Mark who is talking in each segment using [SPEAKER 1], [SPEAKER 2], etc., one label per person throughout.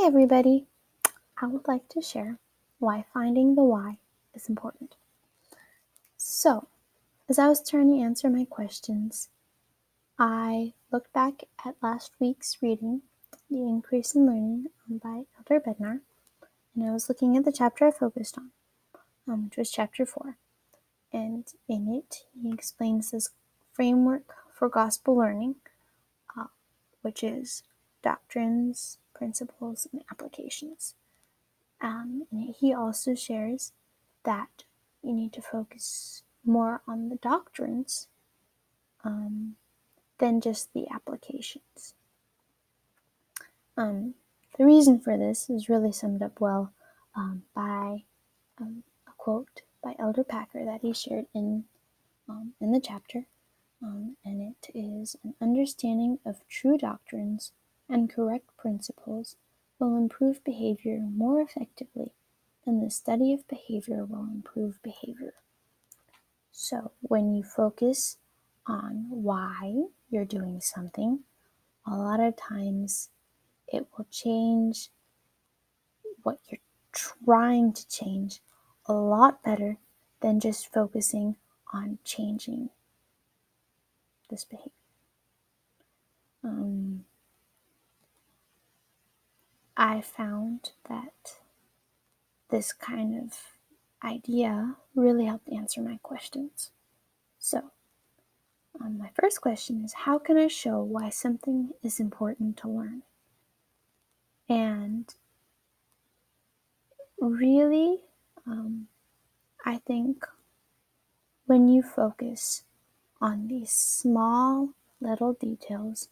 [SPEAKER 1] Hey everybody! I would like to share why finding the why is important. So, as I was trying to answer my questions, I looked back at last week's reading, The Increase in Learning by Elder Bednar, and I was looking at the chapter I focused on, which was chapter 4. And in it, he explains this framework for gospel learning, which is doctrines, principles, and applications. And he also shares that you need to focus more on the doctrines than just the applications. The reason for this is really summed up well by a quote by Elder Packer that he shared in the chapter, and it is, "An understanding of true doctrines and correct principles will improve behavior more effectively than the study of behavior will improve behavior." So when you focus on why you're doing something, a lot of times it will change what you're trying to change a lot better than just focusing on changing this behavior. I found that this kind of idea really helped answer my questions. So, my first question is, how can I show why something is important to learn? And really, I think when you focus on these small little details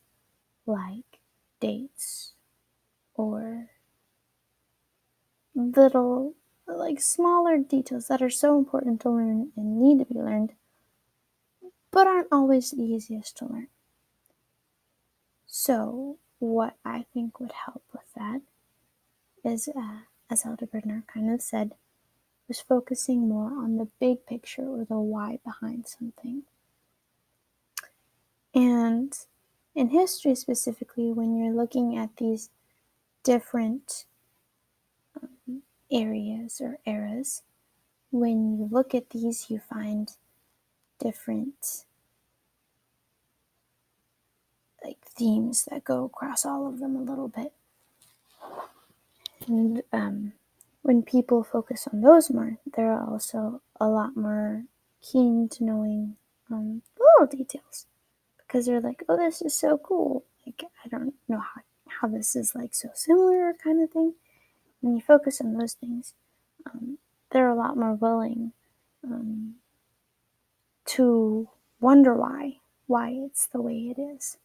[SPEAKER 1] like dates or little, like smaller details that are so important to learn and need to be learned, but aren't always the easiest to learn. So, what I think would help with that is, as Elder Bednar kind of said, was focusing more on the big picture or the why behind something. And in history specifically, when you're looking at these different areas or eras, when you look at these, you find different themes that go across all of them a little bit. And when people focus on those more, they're also a lot more keen to knowing little details, because they're like, oh, this is so cool. Like, I don't know how this is so similar kind of thing. When you focus on those things, they're a lot more willing to wonder why it's the way it is.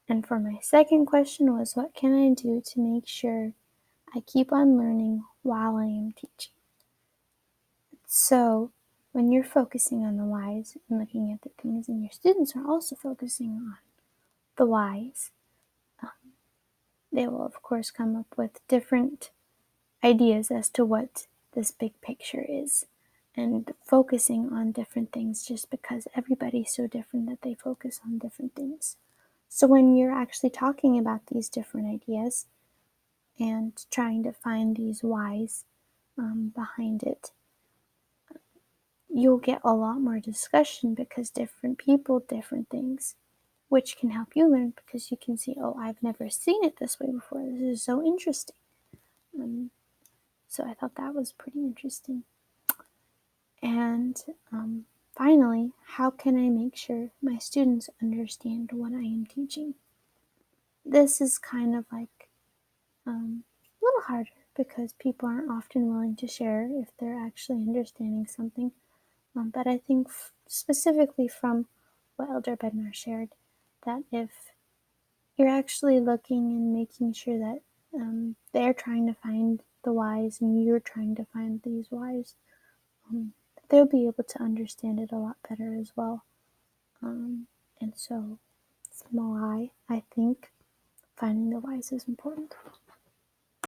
[SPEAKER 1] And for my second question was, what can I do to make sure I keep on learning while I am teaching? So when you're focusing on the whys and looking at the things, and your students are also focusing on the whys, they will of course come up with different ideas as to what this big picture is, and focusing on different things just because everybody's so different that they focus on different things. So when you're actually talking about these different ideas and trying to find these whys behind it, you'll get a lot more discussion, because different people, different things, which can help you learn, because you can see, oh, I've never seen it this way before. This is so interesting. So I thought that was pretty interesting. And finally, how can I make sure my students understand what I am teaching? This is kind of a little harder, because people aren't often willing to share if they're actually understanding something. But I think specifically from what Elder Bednar shared, that if you're actually looking and making sure that they're trying to find the whys and you're trying to find these whys, they'll be able to understand it a lot better as well. And so, small I think finding the whys is important.